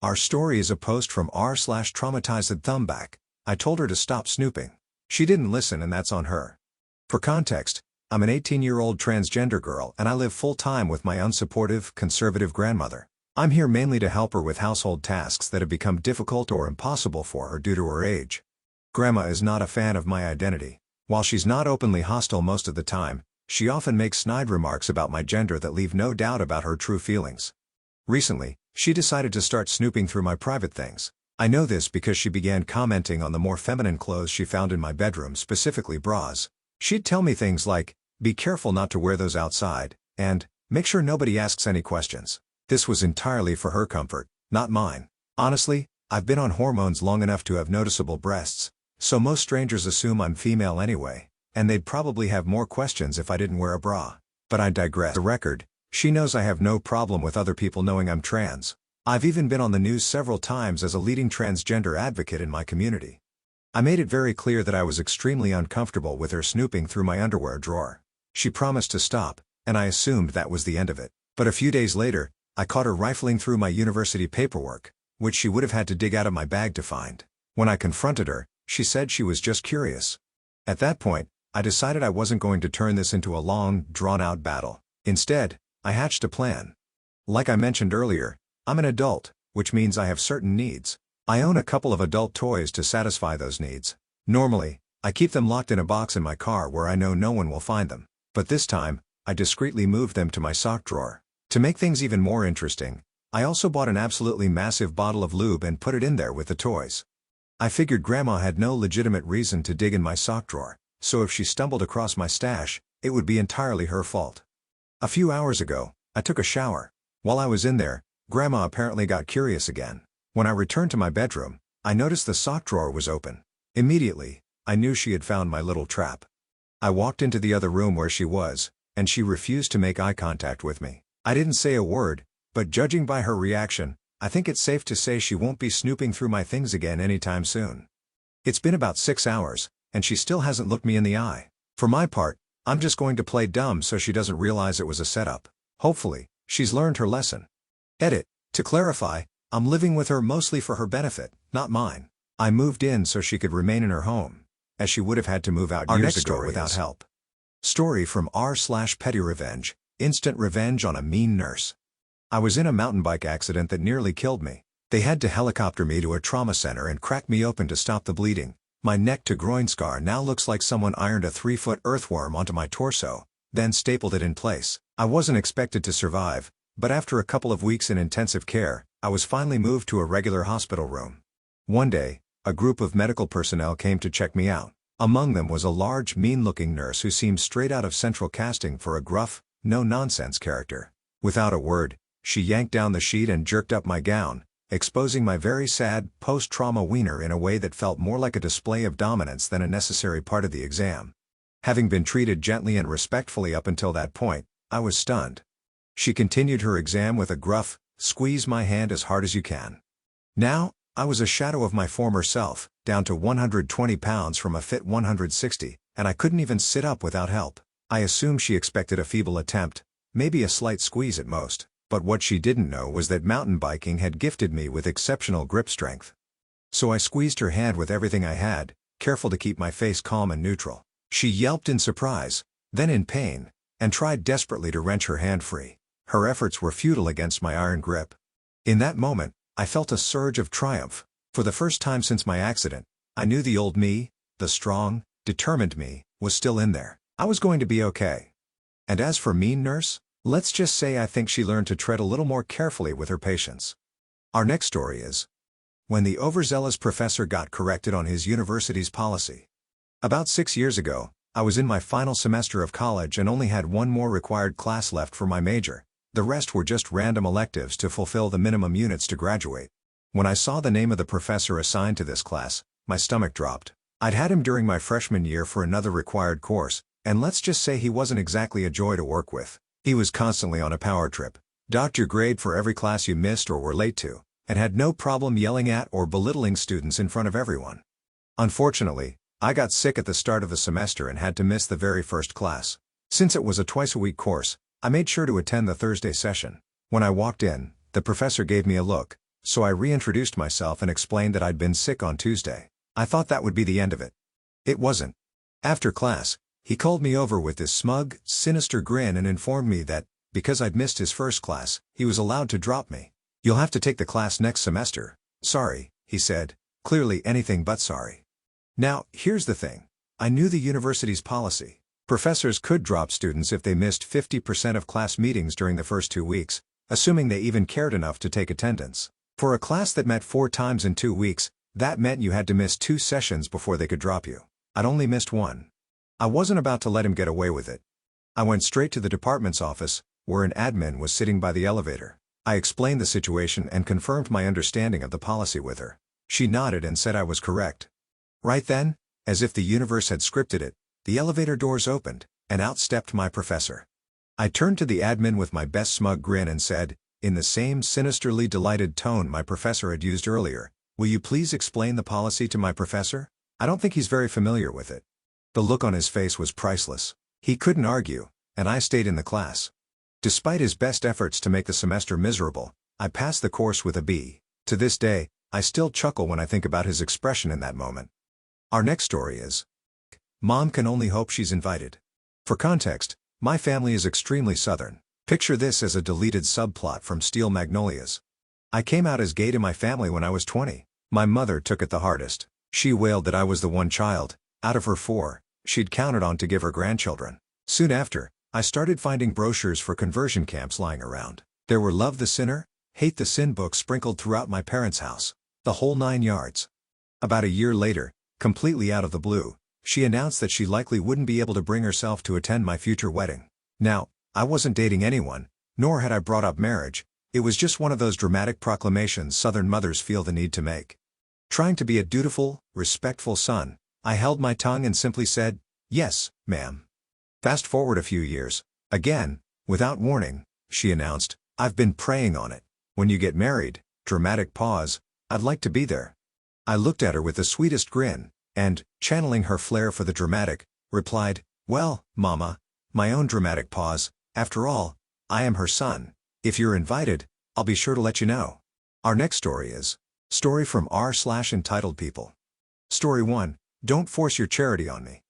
Our story is a post from r/traumatized thumbback. I told her to stop snooping. She didn't listen, and that's on her. For context, I'm an 18-year-old transgender girl and I live full-time with my unsupportive, conservative grandmother. I'm here mainly to help her with household tasks that have become difficult or impossible for her due to her age. Grandma is not a fan of my identity. While she's not openly hostile most of the time, she often makes snide remarks about my gender that leave no doubt about her true feelings. Recently, she decided to start snooping through my private things. I know this because she began commenting on the more feminine clothes she found in my bedroom, specifically bras. She'd tell me things like, "Be careful not to wear those outside," and "Make sure nobody asks any questions." This was entirely for her comfort, not mine. Honestly, I've been on hormones long enough to have noticeable breasts, so most strangers assume I'm female anyway, and they'd probably have more questions if I didn't wear a bra. But I digress. The record, she knows I have no problem with other people knowing I'm trans. I've even been on the news several times as a leading transgender advocate in my community. I made it very clear that I was extremely uncomfortable with her snooping through my underwear drawer. She promised to stop, and I assumed that was the end of it. But a few days later, I caught her rifling through my university paperwork, which she would have had to dig out of my bag to find. When I confronted her, she said she was just curious. At that point, I decided I wasn't going to turn this into a long, drawn-out battle. Instead, I hatched a plan. Like I mentioned earlier, I'm an adult, which means I have certain needs. I own a couple of adult toys to satisfy those needs. Normally, I keep them locked in a box in my car where I know no one will find them. But this time, I discreetly moved them to my sock drawer. To make things even more interesting, I also bought an absolutely massive bottle of lube and put it in there with the toys. I figured Grandma had no legitimate reason to dig in my sock drawer, so if she stumbled across my stash, it would be entirely her fault. A few hours ago, I took a shower. While I was in there, Grandma apparently got curious again. When I returned to my bedroom, I noticed the sock drawer was open. Immediately, I knew she had found my little trap. I walked into the other room where she was, and she refused to make eye contact with me. I didn't say a word, but judging by her reaction, I think it's safe to say she won't be snooping through my things again anytime soon. It's been about 6 hours, and she still hasn't looked me in the eye. For my part, I'm just going to play dumb so she doesn't realize it was a setup. Hopefully, she's learned her lesson. Edit. To clarify, I'm living with her mostly for her benefit, not mine. I moved in so she could remain in her home, as she would have had to move out years ago without help. Story from r/petty revenge, instant revenge on a mean nurse. I was in a mountain bike accident that nearly killed me. They had to helicopter me to a trauma center and crack me open to stop the bleeding. My neck to groin scar now looks like someone ironed a 3-foot earthworm onto my torso, then stapled it in place. I wasn't expected to survive, but after a couple of weeks in intensive care, I was finally moved to a regular hospital room. One day, a group of medical personnel came to check me out. Among them was a large, mean-looking nurse who seemed straight out of central casting for a gruff, no-nonsense character. Without a word, she yanked down the sheet and jerked up my gown, exposing my very sad, post-trauma wiener in a way that felt more like a display of dominance than a necessary part of the exam. Having been treated gently and respectfully up until that point, I was stunned. She continued her exam with a gruff, "Squeeze my hand as hard as you can." Now, I was a shadow of my former self, down to 120 pounds from a fit 160, and I couldn't even sit up without help. I assumed she expected a feeble attempt, maybe a slight squeeze at most, but what she didn't know was that mountain biking had gifted me with exceptional grip strength. So I squeezed her hand with everything I had, careful to keep my face calm and neutral. She yelped in surprise, then in pain, and tried desperately to wrench her hand free. Her efforts were futile against my iron grip. In that moment, I felt a surge of triumph. For the first time since my accident, I knew the old me, the strong, determined me, was still in there. I was going to be okay. And as for mean nurse, let's just say I think she learned to tread a little more carefully with her patients. Our next story is when the overzealous professor got corrected on his university's policy. About 6 years ago, I was in my final semester of college and only had one more required class left for my major. The rest were just random electives to fulfill the minimum units to graduate. When I saw the name of the professor assigned to this class, my stomach dropped. I'd had him during my freshman year for another required course, and let's just say he wasn't exactly a joy to work with. He was constantly on a power trip, docked your grade for every class you missed or were late to, and had no problem yelling at or belittling students in front of everyone. Unfortunately, I got sick at the start of the semester and had to miss the very first class. Since it was a twice-a-week course, I made sure to attend the Thursday session. When I walked in, the professor gave me a look, so I reintroduced myself and explained that I'd been sick on Tuesday. I thought that would be the end of it. It wasn't. After class, he called me over with this smug, sinister grin and informed me that, because I'd missed his first class, he was allowed to drop me. "You'll have to take the class next semester." "Sorry," he said, clearly anything but sorry. Now, here's the thing. I knew the university's policy. Professors could drop students if they missed 50% of class meetings during the first 2 weeks, assuming they even cared enough to take attendance. For a class that met 4 times in 2 weeks, that meant you had to miss 2 sessions before they could drop you. I'd only missed 1. I wasn't about to let him get away with it. I went straight to the department's office, where an admin was sitting by the elevator. I explained the situation and confirmed my understanding of the policy with her. She nodded and said I was correct. Right then, as if the universe had scripted it, the elevator doors opened, and out stepped my professor. I turned to the admin with my best smug grin and said, in the same sinisterly delighted tone my professor had used earlier, "Will you please explain the policy to my professor? I don't think he's very familiar with it." The look on his face was priceless. He couldn't argue, and I stayed in the class. Despite his best efforts to make the semester miserable, I passed the course with a B. To this day, I still chuckle when I think about his expression in that moment. Our next story is, Mom can only hope she's invited. For context, my family is extremely Southern. Picture this as a deleted subplot from Steel Magnolias. I came out as gay to my family when I was 20. My mother took it the hardest. She wailed that I was the one child, out of her 4, she'd counted on to give her grandchildren. Soon after, I started finding brochures for conversion camps lying around. There were Love the Sinner, Hate the Sin books sprinkled throughout my parents' house. The whole 9 yards. About a year later, completely out of the blue, she announced that she likely wouldn't be able to bring herself to attend my future wedding. Now, I wasn't dating anyone, nor had I brought up marriage. It was just one of those dramatic proclamations Southern mothers feel the need to make. Trying to be a dutiful, respectful son, I held my tongue and simply said, "Yes, ma'am." Fast forward a few years. Again, without warning, she announced, "I've been praying on it. When you get married," dramatic pause, "I'd like to be there." I looked at her with the sweetest grin, and, channeling her flair for the dramatic, replied, "Well, Mama," my own dramatic pause, "after all, I am her son. If you're invited, I'll be sure to let you know." Our next story is, story from r/EntitledPeople. Story 1, Don't force your charity on me.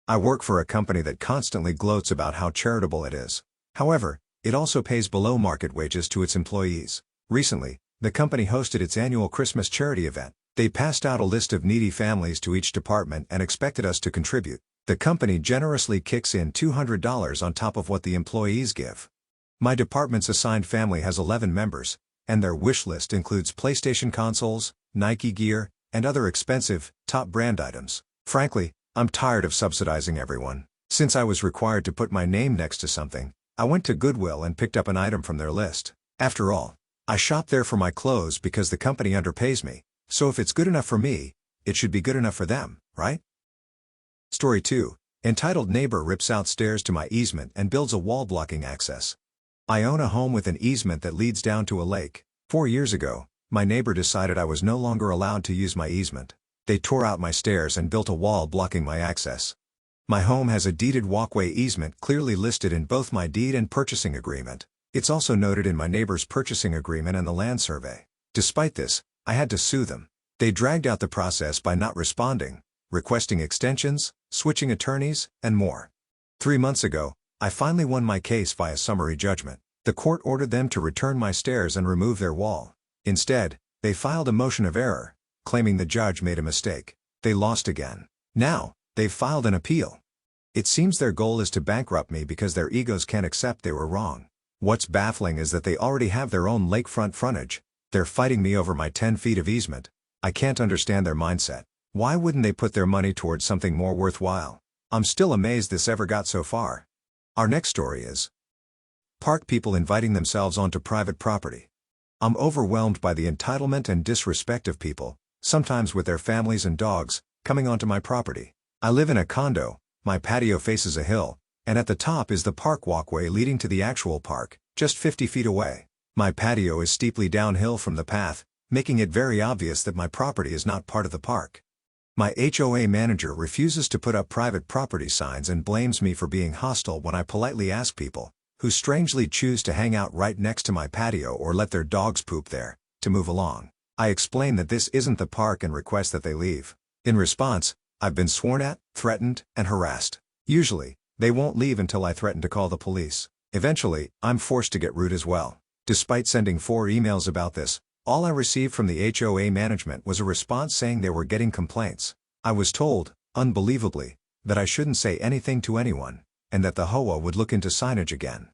I work for a company that constantly gloats about how charitable it is. However, it also pays below market wages to its employees. Recently, the company hosted its annual Christmas charity event. They passed out a list of needy families to each department and expected us to contribute. The company generously kicks in $200 on top of what the employees give. My department's assigned family has 11 members, and their wish list includes PlayStation consoles, Nike gear, and other expensive, top-brand items. Frankly, I'm tired of subsidizing everyone. Since I was required to put my name next to something, I went to Goodwill and picked up an item from their list. After all, I shop there for my clothes because the company underpays me, so if it's good enough for me, it should be good enough for them, right? Story 2, entitled Neighbor Rips Out Stairs to My Easement and Builds a Wall Blocking Access. I own a home with an easement that leads down to a lake. 4 years ago, my neighbor decided I was no longer allowed to use my easement. They tore out my stairs and built a wall blocking my access. My home has a deeded walkway easement clearly listed in both my deed and purchasing agreement. It's also noted in my neighbor's purchasing agreement and the land survey. Despite this, I had to sue them. They dragged out the process by not responding, requesting extensions, switching attorneys, and more. 3 months ago, I finally won my case via summary judgment. The court ordered them to return my stairs and remove their wall. Instead, they filed a motion of error, claiming the judge made a mistake. They lost again. Now, they've filed an appeal. It seems their goal is to bankrupt me because their egos can't accept they were wrong. What's baffling is that they already have their own lakefront frontage. They're fighting me over my 10 feet of easement. I can't understand their mindset. Why wouldn't they put their money towards something more worthwhile? I'm still amazed this ever got so far. Our next story is, park people inviting themselves onto private property. I'm overwhelmed by the entitlement and disrespect of people, sometimes with their families and dogs, coming onto my property. I live in a condo, my patio faces a hill, and at the top is the park walkway leading to the actual park, just 50 feet away. My patio is steeply downhill from the path, making it very obvious that my property is not part of the park. My HOA manager refuses to put up private property signs and blames me for being hostile when I politely ask people, who strangely choose to hang out right next to my patio or let their dogs poop there, to move along. I explain that this isn't the park and request that they leave. In response, I've been sworn at, threatened, and harassed. Usually, they won't leave until I threaten to call the police. Eventually, I'm forced to get rude as well. Despite sending 4 emails about this, all I received from the HOA management was a response saying they were getting complaints. I was told, unbelievably, that I shouldn't say anything to anyone, and that the HOA would look into signage again.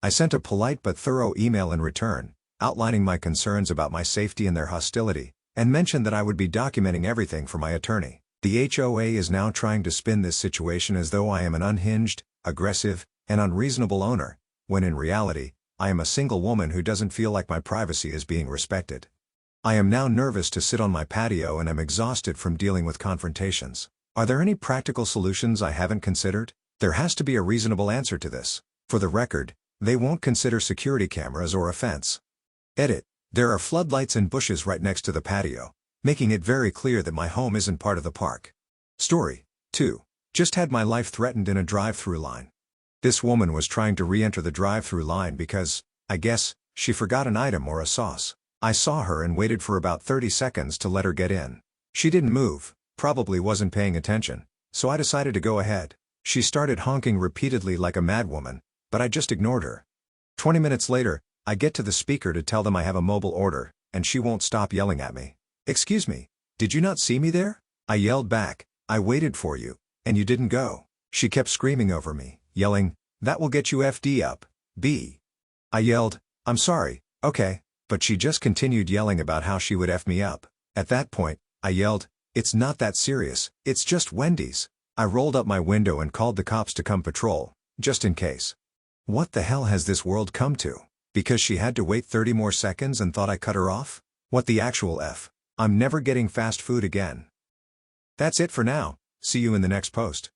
I sent a polite but thorough email in return, outlining my concerns about my safety and their hostility, and mentioned that I would be documenting everything for my attorney. The HOA is now trying to spin this situation as though I am an unhinged, aggressive, and unreasonable owner, when in reality, I am a single woman who doesn't feel like my privacy is being respected. I am now nervous to sit on my patio and am exhausted from dealing with confrontations. Are there any practical solutions I haven't considered? There has to be a reasonable answer to this. For the record, they won't consider security cameras or a fence. Edit. There are floodlights and bushes right next to the patio, making it very clear that my home isn't part of the park. Story 2. Just had my life threatened in a drive-thru line. This woman was trying to re-enter the drive-thru line because, I guess, she forgot an item or a sauce. I saw her and waited for about 30 seconds to let her get in. She didn't move, probably wasn't paying attention, so I decided to go ahead. She started honking repeatedly like a madwoman, but I just ignored her. 20 minutes later, I get to the speaker to tell them I have a mobile order, and she won't stop yelling at me. "Excuse me, did you not see me there?" I yelled back, "I waited for you, and you didn't go." She kept screaming over me, yelling, "That will get you FD up, B." I yelled, "I'm sorry, okay," but she just continued yelling about how she would F me up. At that point, I yelled, "It's not that serious, it's just Wendy's." I rolled up my window and called the cops to come patrol, just in case. What the hell has this world come to? Because she had to wait 30 more seconds and thought I cut her off? What the actual F? I'm never getting fast food again. That's it for now, see you in the next post.